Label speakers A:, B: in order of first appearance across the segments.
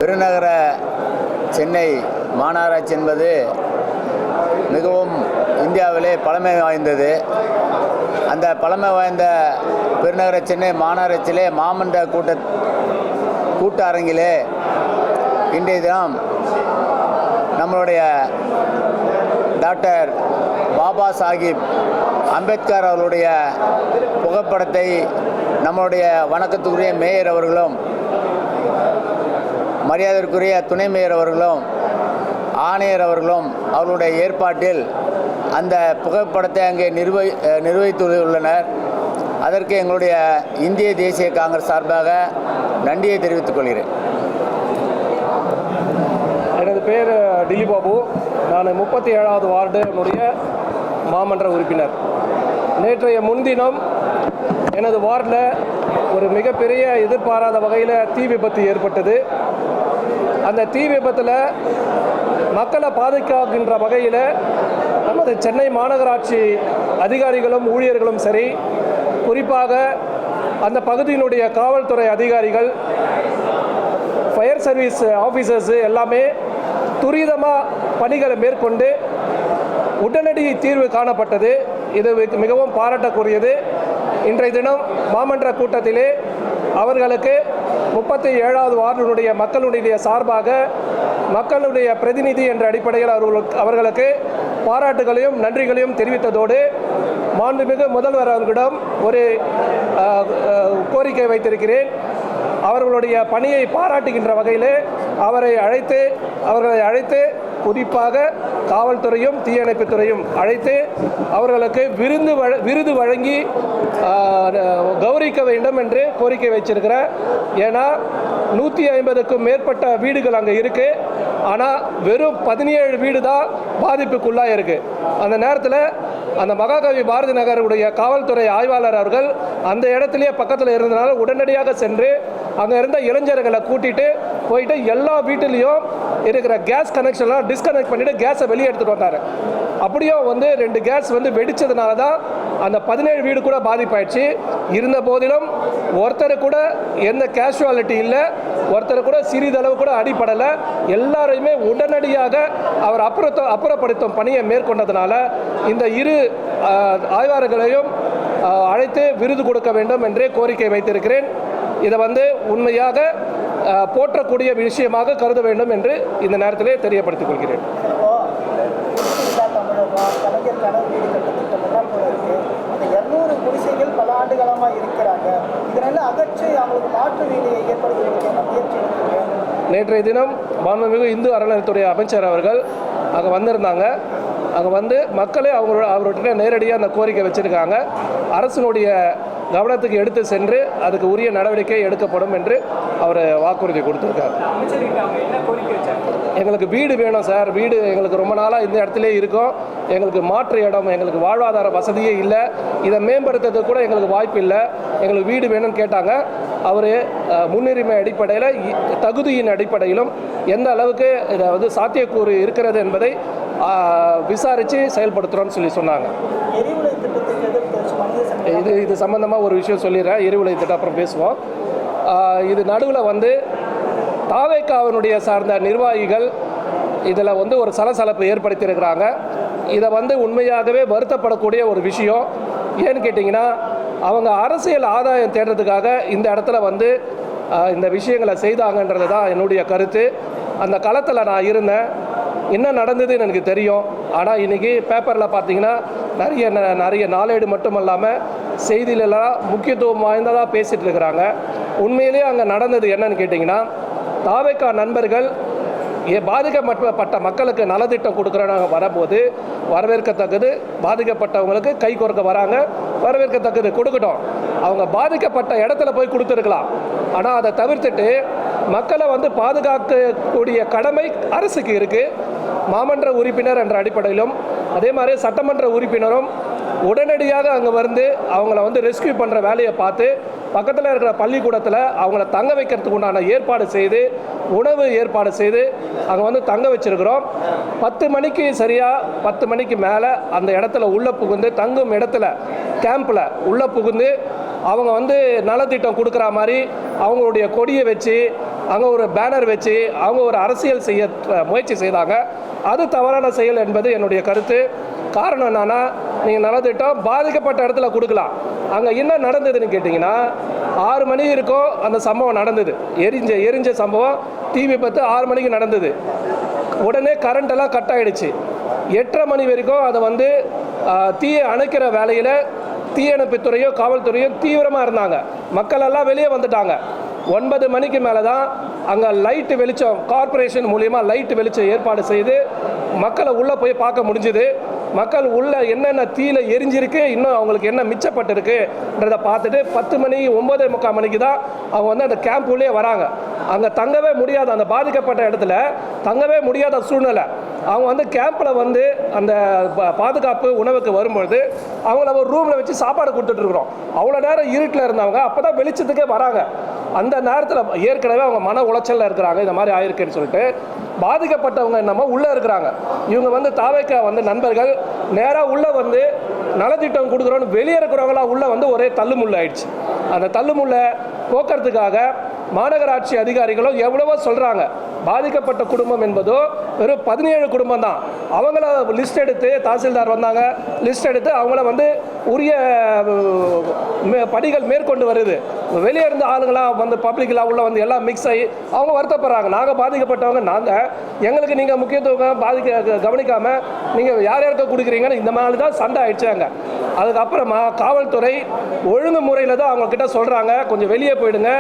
A: பெருநகர சென்னை மாநகராட்சி என்பது மிகவும் இந்தியாவிலே பழமை வாய்ந்தது. அந்த பழமை வாய்ந்த பெருநகர சென்னை மாநகராட்சியிலே மாமன்ற கூட்ட அரங்கிலே இன்றைய தினம் நம்மளுடைய டாக்டர் பாபா சாஹிப் அம்பேத்கர் அவர்களுடைய புகைப்படத்தை நம்மளுடைய வணக்கத்துக்குரிய மேயர் அவர்களும் மரியாதைக்குரிய துணை மேயர் அவர்களும் ஆணையர் அவர்களும் அவர்களுடைய ஏற்பாட்டில் அந்த புகைப்படத்தை அங்கே நிர்வகித்துள்ளனர். அதற்கு எங்களுடைய இந்திய தேசிய காங்கிரஸ் சார்பாக நன்றியை தெரிவித்துக் கொள்கிறேன்.
B: எனது பேர் டில்லி பாபு. நான் 37வது வார்டுடைய மாமன்ற உறுப்பினர். நேற்றைய முன்தினம் எனது வார்டில் ஒரு மிகப்பெரிய எதிர்பாராத வகையில் தீ விபத்து ஏற்பட்டது. அந்த தீ விபத்தில் மக்களை பாதுகாக்கின்ற வகையில் நமது சென்னை மாநகராட்சி அதிகாரிகளும் ஊழியர்களும் சரி, குறிப்பாக அந்த பகுதியினுடைய காவல்துறை அதிகாரிகள், ஃபயர் சர்வீஸ் ஆஃபீஸர்ஸு எல்லாமே துரிதமாக பணிகளை மேற்கொண்டு உடனடி தீர்வு காணப்பட்டது. இது மிகவும் பாராட்டக்கூடியது. இன்றைய தினம் மாமன்ற கூட்டத்திலே அவர்களுக்கு 37வது வார்டினுடைய மக்களுடைய சார்பாக மக்களுடைய பிரதிநிதி என்ற அடிப்படையில் அவர்களுக்கு பாராட்டுகளையும் நன்றிகளையும் தெரிவித்ததோடு மாண்புமிகு முதல்வர் அவர்களிடம் ஒரு கோரிக்கை வைத்திருக்கிறேன். அவர்களுடைய பணியை பாராட்டுகின்ற வகையில் அவர்களை அழைத்து குறிப்பாக காவல்துறையும் தீயணைப்புத்துறையும் அழைத்து அவர்களுக்கு விருது வழங்கி கௌரவிக்க வேண்டும் என்று கோரிக்கை வச்சிருக்கிறேன். ஏன்னா 150க்கும் மேற்பட்ட வீடுகள் அங்கே இருக்குது. ஆனால் வெறும் 17 வீடு தான் பாதிப்புக்குள்ளாக இருக்குது. அந்த நேரத்தில் அந்த மகாகவி பாரதி நகருடைய காவல்துறை ஆய்வாளர் அவர்கள் அந்த இடத்துலையே பக்கத்தில் இருந்தனால உடனடியாக சென்று அங்கே இருந்த இளைஞர்களை கூட்டிகிட்டு போயிட்டு எல்லா வீட்டிலையும் இருக்கிற கேஸ் கனெக்ஷன்லாம் டிஸ்கனெக்ட் பண்ணிவிட்டு கேஸை வெளியே எடுத்துகிட்டு வந்தார். அப்படியும் 2 கேஸ் வெடித்ததுனால தான் அந்த 17 வீடு கூட பாதிப்பாயிடுச்சு. இருந்த போதிலும் ஒருத்தர் கூட எந்த கேஷுவாலிட்டி இல்லை, ஒருத்தர் கூட சிறிதளவு கூட அடிப்படலை. எல்லாரையுமே உடனடியாக அவர் அப்புறப்படுத்தும் பணியை மேற்கொண்டதுனால இந்த இரு ஆய்வாளர்களையும் அழைத்து விருது கொடுக்க வேண்டும் என்று கோரிக்கை வைத்திருக்கிறேன். இதை உண்மையாக போற்றக்கூடிய விஷயமாக கருத வேண்டும் என்று இந்த நேரத்திலே தெரியப்படுத்திக் கொள்கிறேன்.
C: பல ஆண்டு காலமாக இருக்கிறாங்க. இதனால அகற்றி அவங்களுக்கு மாற்று வீதியை ஏற்படுத்துவதற்கான முயற்சி.
B: நேற்றைய தினம் மாண்புமிகு இந்து அறநிலையத்துறை அமைச்சர் அவர்கள் அங்கே வந்திருந்தாங்க. அங்கே மக்களே அவர்கிட்ட நேரடியாக அந்த கோரிக்கை வச்சுருக்காங்க. அரசினுடைய கவனத்துக்கு எடுத்து சென்று அதுக்கு உரிய நடவடிக்கை எடுக்கப்படும் என்று அவர் வாக்குறுதி கொடுத்துருக்காரு. எங்களுக்கு வீடு வேணும் சார், வீடு எங்களுக்கு ரொம்ப நாளாக இந்த இடத்துலேயே இருக்கும், எங்களுக்கு மாற்று இடம், எங்களுக்கு வாழ்வாதார வசதியே இல்லை, இதை மேம்படுத்துறதுக்கு கூட எங்களுக்கு வாய்ப்பு இல்லை, எங்களுக்கு வீடு வேணும்னு கேட்டாங்க. அவர் முன்னுரிமை அடிப்படையில் தகுதியின் அடிப்படையிலும் எந்த அளவுக்கு இதை சாத்தியக்கூறு இருக்கிறது என்பதை விசாரித்து செயல்படுத்துகிறோன்னு சொல்லி சொன்னாங்க. இது சம்பந்தமாக ஒரு விஷயம் சொல்லிடுறேன். எரிவுலை திட்டம் அப்புறம் பேசுவோம். இது நடுவில் தாவேக்காவினுடைய சார்ந்த நிர்வாகிகள் இதில் ஒரு சலசலப்பு ஏற்படுத்தியிருக்கிறாங்க. இதை உண்மையாகவே வருத்தப்படக்கூடிய ஒரு விஷயம். ஏன்னு கேட்டிங்கன்னா, அவங்க அரசியல் ஆதாயம் தேடுறதுக்காக இந்த இடத்துல இந்த விஷயங்களை செய்தாங்கன்றது தான் என்னுடைய கருத்து. அந்த களத்தில் நான் இருந்தேன், என்ன நடந்ததுன்னு எனக்கு தெரியும். ஆனால் இன்றைக்கி பேப்பரில் பார்த்தீங்கன்னா நிறைய நாளேடு மட்டும் இல்லாமல் செய்தியிலலாம் முக்கியத்துவம் வாய்ந்ததாக பேசிகிட்டு இருக்கிறாங்க. உண்மையிலேயே அங்கே நடந்தது என்னன்னு கேட்டிங்கன்னா, தாவேக்கா நண்பர்கள் பாதிக்கப்பட்ட மக்களுக்கு நலத்திட்டம் கொடுக்குறாங்க வரும்போது வரவேற்கத்தக்கது, பாதிக்கப்பட்டவங்களுக்கு கை கோர்க்க வராங்க, வரவேற்கத்தக்கது கொடுக்கட்டும். அவங்க பாதிக்கப்பட்ட இடத்துல போய் கொடுத்துருக்கலாம். ஆனால் அதை தவிர்த்துட்டு மக்களை பாதுகாக்கக்கூடிய கடமை அரசுக்கு இருக்குது. மாமன்ற உறுப்பினர் என்ற அடிப்படையிலும் அதே மாதிரி சட்டமன்ற உறுப்பினரும் உடனடியாக அங்கே அவங்கள ரெஸ்கியூ பண்ணுற வேலையை பார்த்து பக்கத்தில் இருக்கிற பள்ளிக்கூடத்தில் அவங்கள தங்க வைக்கிறதுக்கு உண்டான ஏற்பாடு செய்து, உணவு ஏற்பாடு செய்து அங்கே தங்க வச்சுருக்கிறோம். 10 மணிக்கு சரியாக 10 மணிக்கு மேலே அந்த இடத்துல உள்ளே புகுந்து, தங்கும் இடத்துல கேம்பில் உள்ளே புகுந்து அவங்க நலத்திட்டம் கொடுக்குற மாதிரி அவங்களுடைய கொடியை வச்சு அங்கே ஒரு பேனர் வச்சு அவங்க ஒரு அரசியல் செய்ய முயற்சி செய்தாங்க. அது தவறான செயல் என்பது என்னுடைய கருத்து. காரணம் என்னன்னா, நீங்கள் நலத்திட்டம் பாதிக்கப்பட்ட இடத்துல கொடுக்கலாம். அங்கே என்ன நடந்ததுன்னு கேட்டிங்கன்னா, 6 மணி இருக்கும் அந்த சம்பவம் நடந்தது. எரிஞ்ச சம்பவம் தீ விபத்து 6 மணிக்கு நடந்தது. உடனே கரண்ட் எல்லாம் கட் ஆகிடுச்சு. 8:30 மணி வரைக்கும் அதை வந்து தீயை அணைக்கிற வேலையில் தீயணைப்புத்துறையும் காவல்துறையும் தீவிரமாக இருந்தாங்க. மக்கள் எல்லாம் வெளியே வந்துட்டாங்க. 9 மணிக்கு மேலே தான் அங்கே லைட்டு வெளிச்சம் கார்பரேஷன் மூலியமாக லைட்டு வெளிச்சம் ஏற்பாடு செய்து மக்களை உள்ளே போய் பார்க்க முடிஞ்சுது. மக்கள் உள்ள என்னென்ன தீயில எரிஞ்சிருக்கு, இன்னும் அவங்களுக்கு என்ன மிச்சப்பட்டிருக்குன்றதை பார்த்துட்டு 10 மணி 9:45 மணிக்கு தான் அவங்க வந்து அந்த கேம்ப் உள்ளே வராங்க. அங்கே தங்கவே முடியாத, அந்த பாதிக்கப்பட்ட இடத்துல தங்கவே முடியாத சூழ்நிலை. அவங்க வந்து கேம்பில் வந்து அந்த பாதுகாப்பு உணவுக்கு வரும்பொழுது அவங்கள ஒரு ரூமில் வச்சு சாப்பாடு கொடுத்துட்ருக்குறோம். அவ்வளோ நேரம் இருட்டில் இருந்தவங்க அப்போ தான் வெளிச்சத்துக்கே வராங்க. அந்த நேரத்தில் ஏற்கனவே அவங்க மன உளைச்சலில் இருக்கிறாங்க. இந்த மாதிரி ஆயிருக்குன்னு சொல்லிட்டு பாதிக்கப்பட்டவங்க என்னமோ உள்ளே இருக்கிறாங்க. இவங்க வந்து தாவேக்கா வந்து நண்பர்கள் நேராக உள்ளே வந்து நலத்திட்டம் கொடுக்குறோன்னு வெளியே இருக்கிறவங்களாம் உள்ளே வந்து ஒரே தள்ளுமுள்ள ஆயிடுச்சு. அந்த தள்ளுமுள்ளை போக்குறதுக்காக மாநகராட்சி அதிகாரிகளும் எவ்வளவோ சொல்கிறாங்க. பாதிக்கப்பட்ட குடும்பம் என்பதோ வெறும் 17 குடும்பம் தான். அவங்கள லிஸ்ட் எடுத்து தாசில்தார் வந்தாங்க, லிஸ்ட் எடுத்து அவங்கள வந்து உரிய படிகள் மேற்கொண்டு வருது. வெளியே இருந்து ஆளுங்களாம் வந்து பப்ளிக்கெலாம் உள்ள வந்து எல்லாம் மிக்ஸ் ஆகி அவங்க வருத்தப்படுறாங்க. நாங்கள் பாதிக்கப்பட்டவங்க, நாங்கள் எங்களுக்கு நீங்கள் முக்கியத்துவம் கவனிக்காமல் நீங்கள் யார் யாருக்க கொடுக்குறீங்கன்னு இந்த மாதிரி தான் சண்டை ஆயிடுச்சாங்க. அதுக்கப்புறமா காவல்துறை ஒழுங்கு முறையில் தான் அவங்கக்கிட்ட சொல்கிறாங்க, கொஞ்சம் வெளியே போயிடுங்க,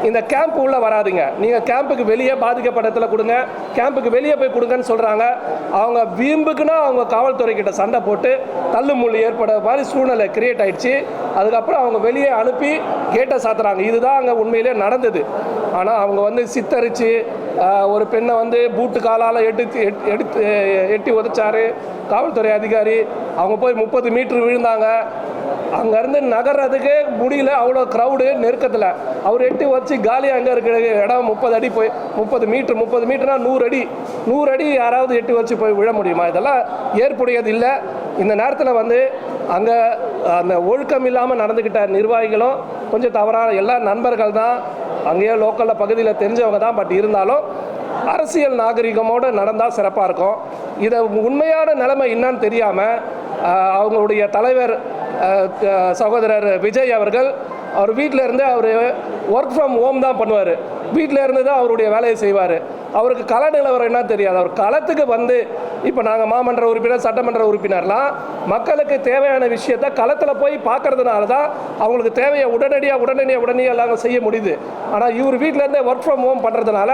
B: இந்த கேம்ப் உள்ளே வராதிங்க, நீங்கள் கேம்புக்கு வெளியே பாதிக்கப்பட்ட இடத்துல கொடுங்க, கேம்புக்கு வெளியே போய் கொடுங்கன்னு சொல்கிறாங்க. அவங்க வீம்புக்குன்னா அவங்க காவல்துறை கிட்ட சண்டை போட்டு தள்ளுமுள்ளு ஏற்பட மாதிரி சூழ்நிலை கிரியேட் ஆயிடுச்சு. அதுக்கப்புறம் அவங்க வெளியே அனுப்பி கேட்டை சாத்துறாங்க. இதுதான் அங்கே உண்மையிலே நடந்தது. ஆனால் அவங்க வந்து சித்தரித்து ஒரு பெண்ணை வந்து பூட்டு காலால் எட்டி உதைச்சாரு காவல்துறை அதிகாரி. அவங்க போய் 30 மீட்டர் விழுந்தாங்க. அங்கேருந்து நகர்றதுக்கு முடியல, அவ்வளோ க்ரௌடு நெருக்கத்தில். அவர் எட்டி வச்சு காலியாக அங்கே இருக்கிற இடம் 30 அடி போய் 30 மீட்டர்னா 100 அடி யாராவது எட்டி வச்சு போய் விழ முடியுமா? இதெல்லாம் ஏற்புடையது இல்லை. இந்த நேரத்தில் வந்து அங்கே அந்த ஒழுக்கம் இல்லாமல் நடந்துக்கிட்ட நிர்வாகிகளும் கொஞ்சம் தவறான, எல்லா நண்பர்கள் தான், அங்கேயே லோக்கலில் பகுதியில் தெரிஞ்சவங்க தான். பட் இருந்தாலும் அரசியல் நாகரிகமோடு நடந்தால் சிறப்பாக இருக்கும். இதை உண்மையான நிலைமை என்னன்னு தெரியாமல் அவங்களுடைய தலைவர் சகோதரர் விஜய் அவர்கள் அவர் வீட்டில் இருந்து அவர் ஒர்க் ஃப்ரம் ஹோம் தான் பண்ணுவார். வீட்டில் இருந்து தான் அவருடைய வேலையை செய்வார். அவருக்கு கள நிலவரம் என்ன தெரியாது. அவர் களத்துக்கு வந்து இப்போ நாங்கள் மாமன்ற உறுப்பினர் சட்டமன்ற உறுப்பினர்லாம் மக்களுக்கு தேவையான விஷயத்த களத்தில் போய் பார்க்கறதுனால தான் அவங்களுக்கு தேவையை உடனடியாக எல்லாம் செய்ய முடியுது. ஆனால் இவர் வீட்டிலேருந்தே ஒர்க் ஃப்ரம் ஹோம் பண்ணுறதுனால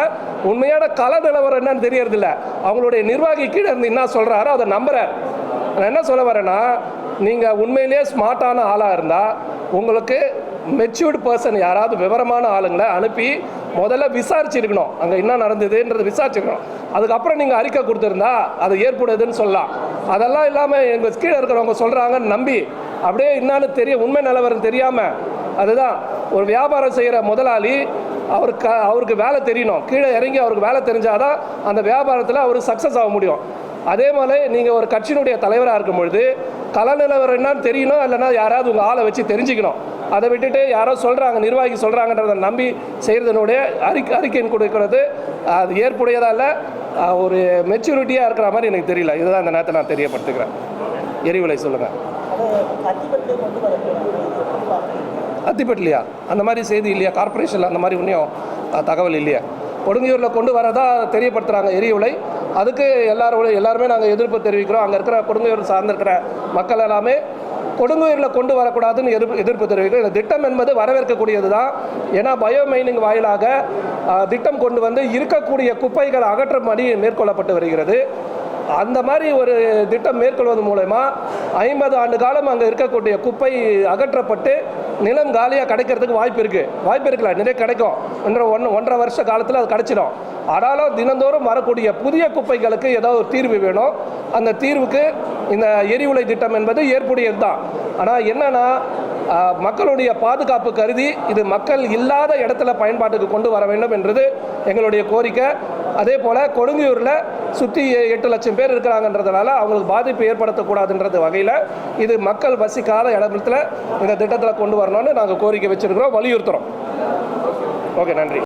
B: உண்மையான கள நிலவரம் என்னன்னு தெரியறதில்ல. அவங்களுடைய நிர்வாகி கீழே இருந்து என்ன சொல்கிறாரோ அதை நம்புகிறார். நான் என்ன சொல்ல வரேன்னா, நீங்கள் உண்மையிலேயே ஸ்மார்ட்டான ஆளாக இருந்தால் உங்களுக்கு மெச்சூர்டு பர்சன் யாராவது விவரமான ஆளுங்களை அனுப்பி முதல்ல விசாரிச்சிருக்கணும், அங்கே என்ன நடந்ததுன்றது விசாரிச்சிருக்கணும். அதுக்கப்புறம் நீங்கள் அறிக்கை கொடுத்துருந்தா அது ஏற்படுதுன்னு சொல்லலாம். அதெல்லாம் இல்லாமல் எங்கள் கீழே இருக்கிறவங்க சொல்கிறாங்கன்னு நம்பி அப்படியே என்னான்னு உண்மை நிலவரம் தெரியாமல், அதுதான் ஒரு வியாபாரம் செய்கிற முதலாளி அவருக்கு வேலை தெரியணும். கீழே இறங்கி அவருக்கு வேலை தெரிஞ்சாதான் அந்த வியாபாரத்தில் அவர் சக்ஸஸ் ஆக முடியும். அதே மாதிரி நீங்கள் ஒரு கட்சியினுடைய தலைவராக இருக்கும் பொழுது கள நிலவரம் என்னன்னு தெரியணும், இல்லைன்னா யாராவது உங்கள் ஆளை வச்சு தெரிஞ்சுக்கணும். அதை விட்டுட்டு யாரோ சொல்கிறாங்க, நிர்வாகி சொல்கிறாங்கன்றதை நம்பி செய்கிறதுனுடைய அறிக்கை கொடுக்கறது அது ஏற்புடையதா இல்லை, ஒரு மெச்சூரிட்டியாக இருக்கிற மாதிரி எனக்கு தெரியல. இதுதான் இந்த நேரத்தை நான் தெரியப்படுத்துக்கிறேன். எரிவிலை சொல்லுங்கள். அத்திப்பட்டிலையா அந்த மாதிரி செய்தி இல்லையா? கார்பரேஷனில் அந்த மாதிரி ஒன்றும் தகவல் இல்லையா? கொடுங்கையூரில் கொண்டு வரதா தெரியப்படுத்துகிறாங்க எரிவிலை. அதுக்கு எல்லாருமே நாங்கள் எதிர்ப்பு தெரிவிக்கிறோம். அங்கே இருக்கிற கொடுங்கையூர் சார்ந்திருக்கிற மக்கள் எல்லாமே கொடுங்கையூரில் கொண்டு வரக்கூடாதுன்னு எதிர்ப்பு தெரிவிக்கிறோம். இந்த திட்டம் என்பது வரவேற்கக்கூடியது தான். ஏன்னா பயோமைனிங் வாயிலாக திட்டம் கொண்டு வந்து இருக்கக்கூடிய குப்பைகள் அகற்றும் பணி மேற்கொள்ளப்பட்டு வருகிறது. அந்த மாதிரி ஒரு திட்டம் மேற்கொள்வது மூலமா 50 ஆண்டு காலம் அங்கே இருக்கக்கூடிய குப்பை அகற்றப்பட்டு நிலம் காலியாக கிடைக்கிறதுக்கு வாய்ப்பு இருக்குல்ல, நிறைய கிடைக்கும். 1.5 வருஷ காலத்தில் அது கிடைச்சிடும். ஆனாலும் தினந்தோறும் வரக்கூடிய புதிய குப்பைகளுக்கு ஏதாவது ஒரு தீர்வு வேணும். அந்த தீர்வுக்கு இந்த எரிவுலை திட்டம் என்பது ஏற்புடையது தான். ஆனால் என்னன்னா, மக்களுடைய பாதுகாப்பு கருதி இது மக்கள் இல்லாத இடத்துல பயன்பாட்டுக்கு கொண்டு வர வேண்டும் என்றது எங்களுடைய கோரிக்கை. அதே போல் கொடுங்கையூரில் சுற்றி 8 லட்சம் பேர் இருக்கிறாங்கன்றதுனால அவங்களுக்கு பாதிப்பு ஏற்படுத்தக்கூடாதுன்றது வகையில் இது மக்கள் வசிக்காத இடத்துல இந்த திட்டத்தில் கொண்டு வரணும்னு நாங்கள் கோரிக்கை வச்சுருக்கிறோம், வலியுறுத்துகிறோம். ஓகே, நன்றி.